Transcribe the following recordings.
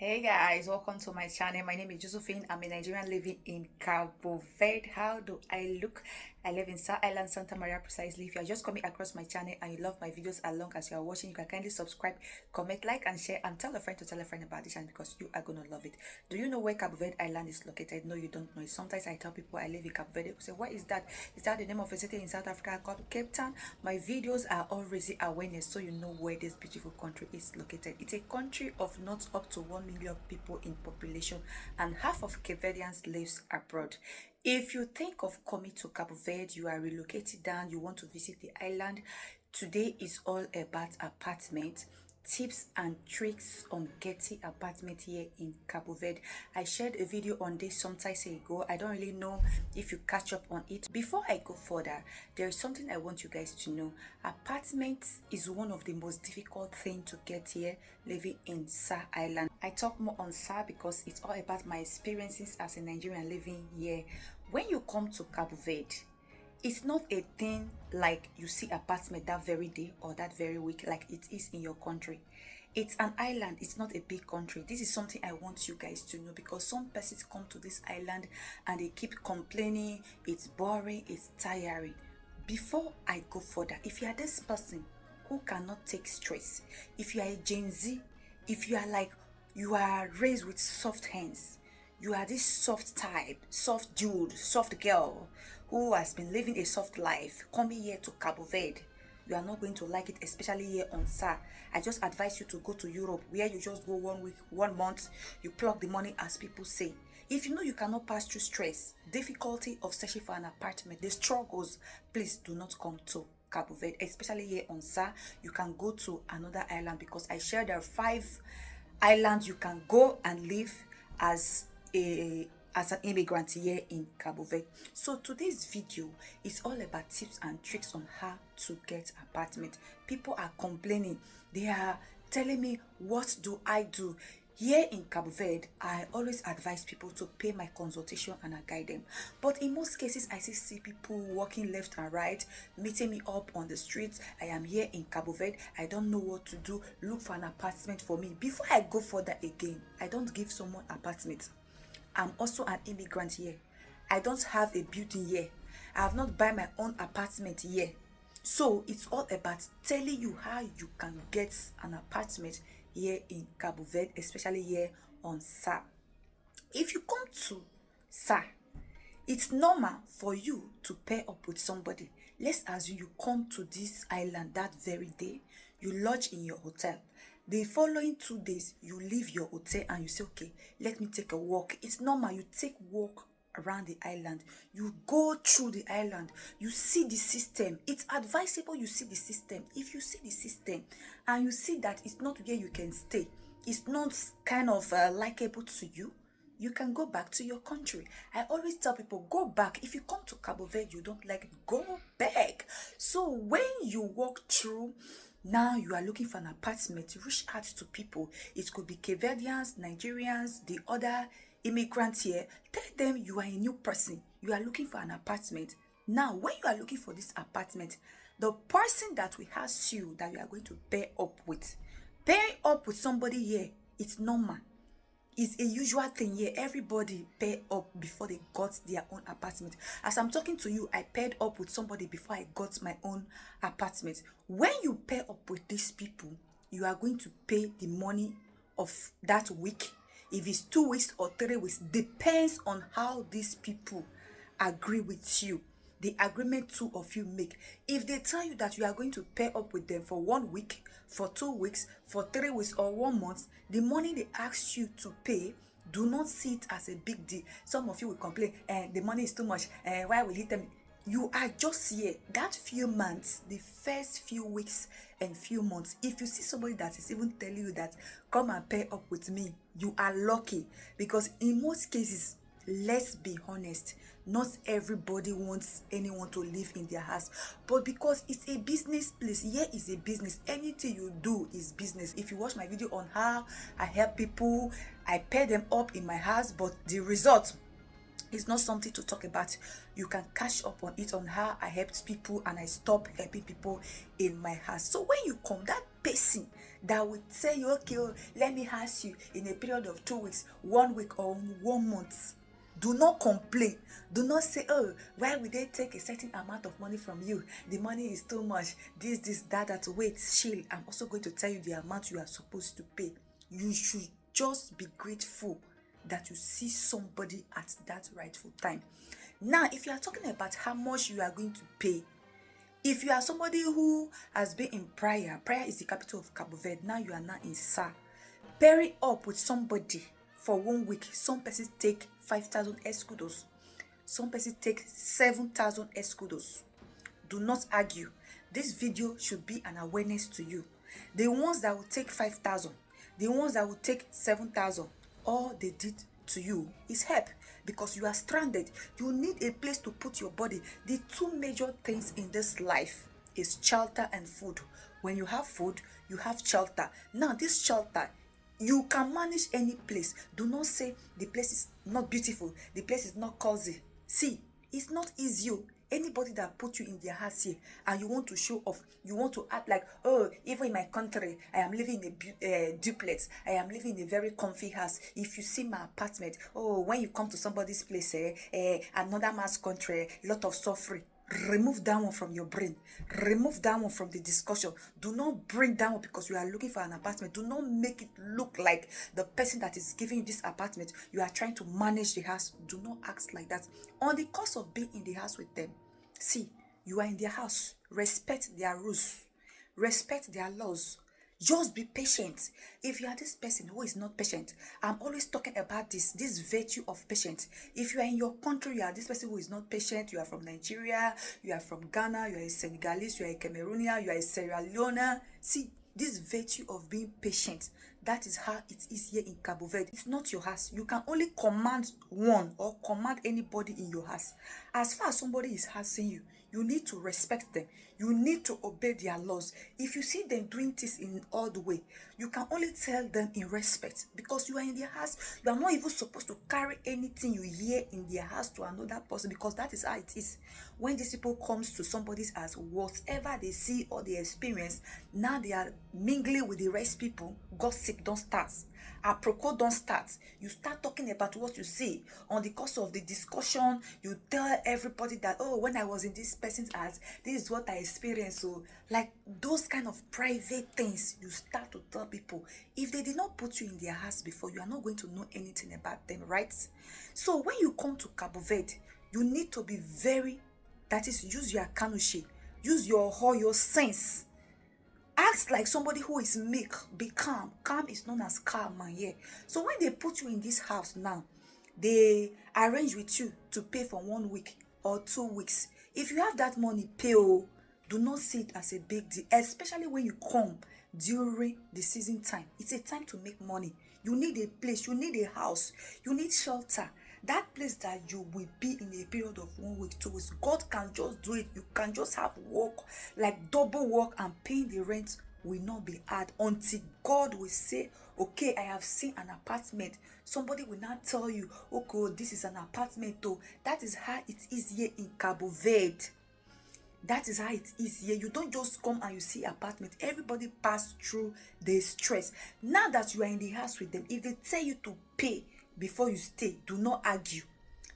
Hey guys, welcome to my channel. My name is Josephine. I'm a Nigerian living in Cabo Verde. How do I look? I live in South Island, Santa Maria precisely. If you're just coming across my channel and you love my videos as long as you are watching, you can kindly subscribe, comment, like, and share, and tell a friend to tell a friend about this channel because you are gonna love it. Do you know where Cabo Verde Island is located? No, you don't know it. Sometimes I tell people I live in Cabo Verde. They say, what is that? Is that the name of a city in South Africa called Cape Town? My videos are all raising awareness so you know where this beautiful country is located. It's a country of not up to 1 million people in population, and half of Cape Verdeans lives abroad. If you think of coming to Cabo Verde, you are relocated down, you want to visit the island, today is all about apartment tips and tricks on getting apartment here in Cabo Verde. I shared a video on this some time ago. I don't really know if you catch up on it. Before I go further, there is something I want you guys to know. Apartment is one of the most difficult things to get here living in Sa Island. I talk more on Sa because it's all about my experiences as a Nigerian living here. When you come to Cabo Verde, it's not a thing like you see apartment that very day or that very week like it is in your country. It's an island, it's not a big country. This is something I want you guys to know because some persons come to this island and they keep complaining it's boring, it's tiring. Before I go further, if you are this person who cannot take stress, if you are a Gen Z, if you are like you are raised with soft hands, you are this soft type, soft dude, soft girl who has been living a soft life, coming here to Cabo Verde, you are not going to like it, especially here on SAR. I just advise you to go to Europe where you just go 1 week, 1 month, you plug the money as people say. If you know you cannot pass through stress, difficulty of searching for an apartment, the struggles, please do not come to Cabo Verde, especially here on SAR. You can go to another island because I share there are 5 islands you can go and live as an immigrant here in Cabo Verde. So today's video is all about tips and tricks on how to get apartment. People are complaining, they are telling me what do I do. Here in Cabo Verde, I always advise people to pay my consultation and I guide them. But in most cases, I still see people walking left and right, meeting me up on the streets. I am here in Cabo Verde. I don't know what to do. Look for an apartment for me. Before I go further again, I don't give someone apartment. I'm also an immigrant here. I don't have a building here. I have not buy my own apartment here. So it's all about telling you how you can get an apartment here in Cabo Verde, especially here on SAR. If you come to SAR, it's normal for you to pair up with somebody. Let's assume you come to this island that very day, you lodge in your hotel. The following 2 days, you leave your hotel and you say, okay, let me take a walk. It's normal, you take walk around the island. You go through the island. You see the system. It's advisable you see the system. If you see the system and you see that it's not where you can stay, it's not kind of likable to you, you can go back to your country. I always tell people, go back. If you come to Cabo Verde, you don't like it, go back. So when you walk through, now you are looking for an apartment, reach out to people. It could be Cape Verdeans, Nigerians, the other immigrants here. Tell them you are a new person. You are looking for an apartment. Now, when you are looking for this apartment, the person that will ask you that you are going to pair up with somebody here, it's normal. It's a usual thing here. Everybody pair up before they got their own apartment. As I'm talking to you, I paired up with somebody before I got my own apartment. When you pair up with these people, you are going to pay the money of that week. If it's 2 weeks or 3 weeks, depends on how these people agree with you. The agreement two of you make. If they tell you that you are going to pair up with them for 1 week, for 2 weeks, for 3 weeks, or 1 month, the money they ask you to pay, do not see it as a big deal. Some of you will complain, the money is too much, why will he tell me? You are just here that few months, the first few weeks and few months. If you see somebody that is even telling you that come and pair up with me, you are lucky, because in most cases, let's be honest, not everybody wants anyone to live in their house, but because it's a business place, here is a business. Anything you do is business. If you watch my video on how I help people, I pair them up in my house, but the result is not something to talk about. You can catch up on how I helped people and I stop helping people in my house. So when you come, that person that will tell you, okay, oh, let me ask you in a period of 2 weeks, 1 week, or 1 month. Do not complain. Do not say, oh, why would they take a certain amount of money from you? The money is too much. This, that. Wait, chill. I'm also going to tell you the amount you are supposed to pay. You should just be grateful that you see somebody at that rightful time. Now, if you are talking about how much you are going to pay, if you are somebody who has been in Praia is the capital of Cabo Verde, now you are now in Sa, pairing up with somebody for 1 week, some persons take 5,000 escudos, some persons take 7,000 escudos. Do not argue. This video should be an awareness to you. The ones that will take 5,000, the ones that will take 7,000, all they did to you is help, because you are stranded. You need a place to put your body. The two major things in this life is shelter and food. When you have food, you have shelter. Now this shelter, you can manage any place. Do not say the place is not beautiful, the place is not cozy. See, it's not easy. Anybody that put you in their house here and you want to show off, you want to act like, oh, even in my country, I am living in a duplex, I am living in a very comfy house. If you see my apartment, oh, when you come to somebody's place, another man's country, a lot of suffering. Remove that one from your brain. Remove that one from the discussion. Do not bring that one because you are looking for an apartment. Do not make it look like the person that is giving you this apartment, you are trying to manage the house. Do not act like that. On the course of being in the house with them, see, you are in their house. Respect their rules. Respect their laws. Just be patient. If you are this person who is not patient, I'm always talking about this virtue of patience. If you are in your country, you are this person who is not patient. You are from Nigeria, you are from Ghana, you are a Senegalese, you are a Cameroonian, you are a Sierra Leone. See, this virtue of being patient, that is how it is here in Cabo Verde. It's not your house. You can only command one or command anybody in your house. As far as somebody is housing you, you need to respect them. You need to obey their laws. If you see them doing this in all the way, you can only tell them in respect, because you are in their house. You are not even supposed to carry anything you hear in their house to another person, because that is how it is. When these people comes to somebody's house, whatever they see or they experience, now they are mingling with the rest people. Gossip don't start. Apropos don't start. You start talking about what you see. On the course of the discussion, you tell everybody that, oh, when I was in this person's house, this is what I experienced. So, like those kind of private things, you start to tell people. If they did not put you in their house before, you are not going to know anything about them, right? So when you come to Cabo Verde, you need to be very, that is, use your kanushi, use your sense. Act like somebody who is meek. Be calm. Calm is known as calm, man. Yeah. So when they put you in this house now, they arrange with you to pay for 1 week or 2 weeks. If you have that money, pay. Oh, do not see it as a big deal, especially when you come during the season time. It's a time to make money. You need a place. You need a house. You need shelter. That place that you will be in a period of 1 week, 2 weeks, God can just do it. You can just have work, like double work, and paying the rent will not be hard until God will say, okay, I have seen an apartment. Somebody will not tell you, okay, this is an apartment. Oh, that is how it is here in Cabo Verde. That is how it is here. You don't just come and you see apartment. Everybody pass through the stress. Now that you are in the house with them, if they tell you to pay before you stay, do not argue.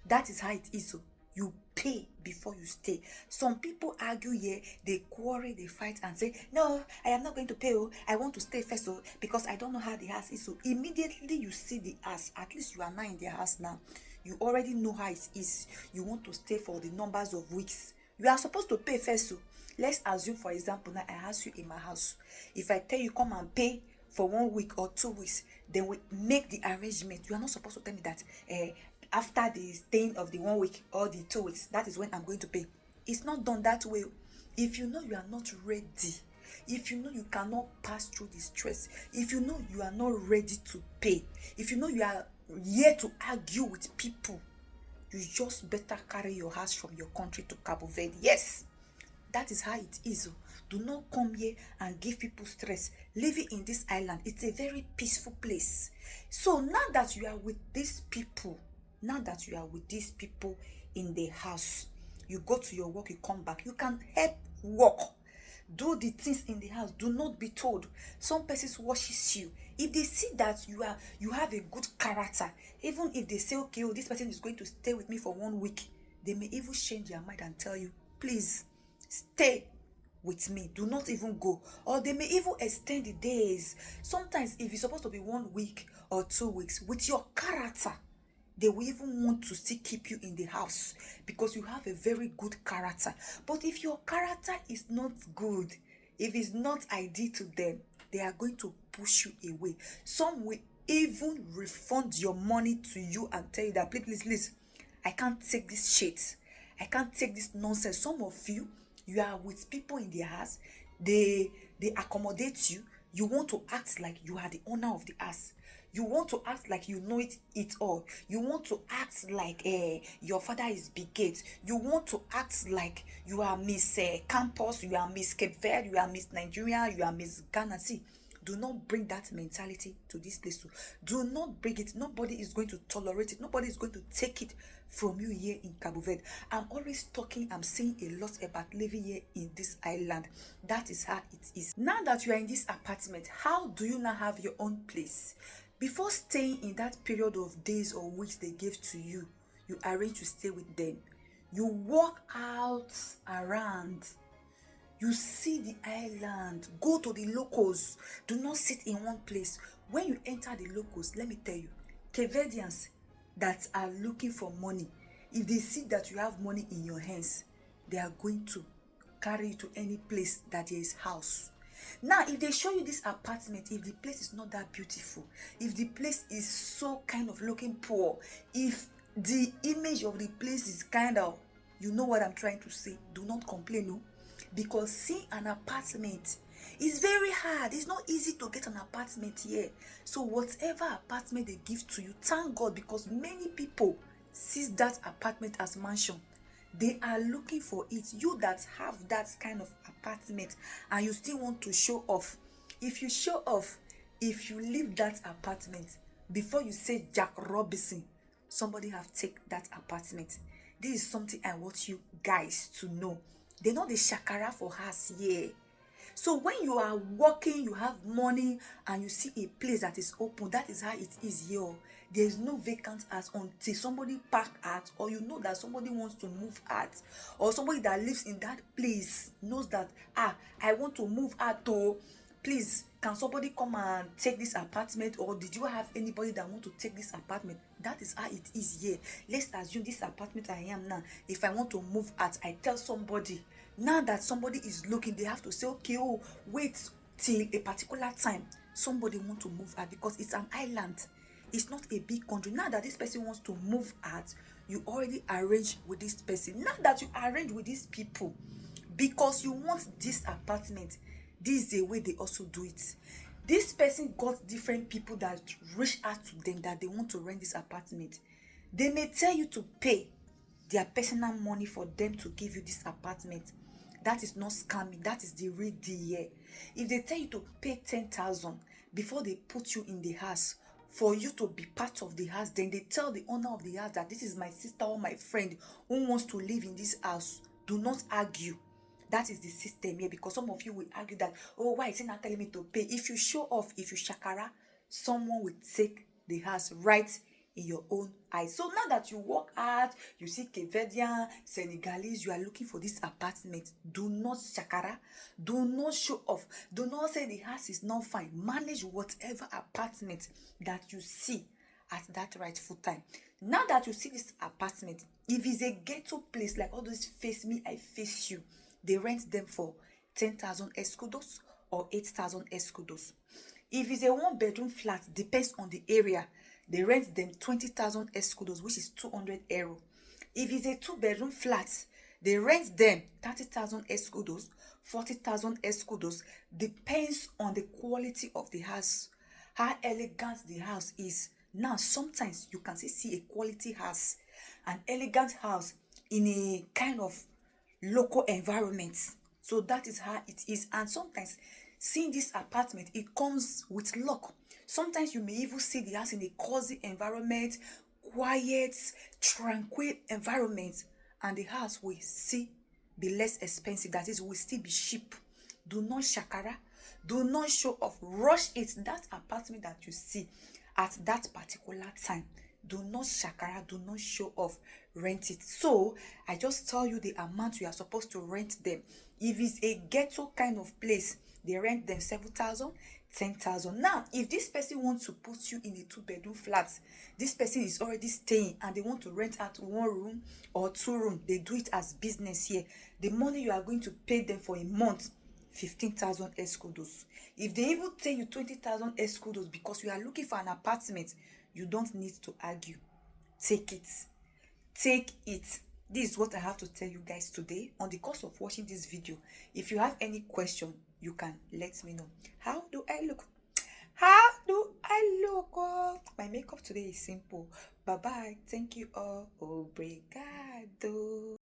That is how it is. So you pay before you stay. Some people argue here, they quarrel, they fight and say, no, I am not going to pay. Oh, I want to stay first, oh, because I don't know how the house is. So immediately you see the house, at least you are now in the house now. You already know how it is. You want to stay for the numbers of weeks. You are supposed to pay first. So let's assume, for example, now I ask you in my house. If I tell you come and pay for 1 week or 2 weeks, then we make the arrangement. You are not supposed to tell me that after the staying of the 1 week or the 2 weeks, that is when I'm going to pay. It's not done that way. If you know you are not ready, if you know you cannot pass through the stress, if you know you are not ready to pay, if you know you are here to argue with people, you just better carry your house from your country to Cabo Verde. Yes, that is how it is. Do not come here and give people stress. Living in this island, it's a very peaceful place. So now that you are with these people, in the house, you go to your work, you come back, you can help work. Do the things in the house. Do not be told. Some persons watches you. If they see that you have a good character, even if they say, okay, oh, this person is going to stay with me for 1 week, they may even change their mind and tell you, please stay with me, do not even go. Or they may even extend the days. Sometimes if it's supposed to be 1 week or 2 weeks, with your character, they will even want to still keep you in the house because you have a very good character. But if your character is not good, if it's not ideal to them, they are going to push you away. Some will even refund your money to you and tell you that, please, I can't take this shit. I can't take this nonsense. Some of you are with people in their house. They accommodate you. You want to act like you are the owner of the house. You want to act like you know it all. You want to act like your father is Big Gate. You want to act like you are Miss Campus, you are Miss Cape Verde, you are Miss Nigeria, you are Miss Ghana. See, do not bring that mentality to this place. Do not bring it. Nobody is going to tolerate it. Nobody is going to take it from you here in Cabo Verde. I'm always talking, I'm saying a lot about living here in this island. That is how it is. Now that you are in this apartment, how do you now have your own place? Before staying in that period of days or weeks they gave to you, you arrange to stay with them. You walk out around. You see the island. Go to the locals. Do not sit in one place. When you enter the locals, let me tell you, Cape Verdeans that are looking for money, if they see that you have money in your hands, they are going to carry you to any place that there is house. Now, if they show you this apartment, if the place is not that beautiful, if the place is so kind of looking poor, if the image of the place is kind of, you know what I'm trying to say, do not complain, no. Because seeing an apartment is very hard. It's not easy to get an apartment here. So whatever apartment they give to you, thank God, because many people see that apartment as mansion. They are looking for it. You that have that kind of apartment and you still want to show off. If you show off, if you leave that apartment, before you say Jack Robinson, somebody have taken that apartment. This is something I want you guys to know. They know the shakara for us here. So when you are walking, you have money, and you see a place that is open, that is how it is here. There is no vacant house until somebody park out, or you know that somebody wants to move out, or somebody that lives in that place knows that, I want to move out. Oh, please, can somebody come and take this apartment? Or did you have anybody that want to take this apartment? That is how it is here. Let's assume this apartment I am now. If I want to move out, I tell somebody. Now that somebody is looking, they have to say, okay, oh, wait till a particular time. Somebody want to move out because it's an island. It's not a big country. Now that this person wants to move out, you already arrange with this person. Now that you arrange with these people because you want this apartment, this is the way they also do it. This person got different people that reach out to them that they want to rent this apartment. They may tell you to pay their personal money for them to give you this apartment. That is not scamming. That is the real deal here. If they tell you to pay 10,000 before they put you in the house for you to be part of the house, then they tell the owner of the house that this is my sister or my friend who wants to live in this house. Do not argue. That is the system here, because some of you will argue that, oh, why is he not telling me to pay? If you show off, if you shakara, someone will take the house right in your own eyes. So now that you walk out, you see Cape Verdean, Senegalese, you are looking for this apartment. Do not shakara. Do not show off. Do not say the house is not fine. Manage whatever apartment that you see at that rightful time. Now that you see this apartment, if it's a ghetto place like all those face me, I face you, they rent them for 10,000 escudos or 8,000 escudos. If it's a 1-bedroom flat, depends on the area, they rent them 20,000 escudos, which is 200 euro. If it's a 2-bedroom flat, they rent them 30,000 escudos, 40,000 escudos, depends on the quality of the house, how elegant the house is. Now, sometimes you can see a quality house, an elegant house in a kind of local environment. So that is how it is. And sometimes seeing this apartment, it comes with luck. Sometimes you may even see the house in a cozy environment, quiet, tranquil environment, and the house will still be less expensive. That is, will still be cheap. Do not shakara. Do not show off. Rush it. That apartment that you see at that particular time, do not shakara, do not show off. Rent it. So I just tell you the amount you are supposed to rent them. If it's a ghetto kind of place, they rent them 7,000, 10,000. Now if this person wants to put you in a 2-bedroom flat, this person is already staying and they want to rent out 1 room or 2 room, they do it as business here. The money you are going to pay them for a month, 15,000 escudos. If they even tell you 20,000 escudos because you are looking for an apartment, you don't need to argue. Take it. Take it. This is what I have to tell you guys today on the course of watching this video. If you have any question, you can let me know. How do I look? How do I look? Oh, my makeup today is simple. Bye bye. Thank you all. Obrigado.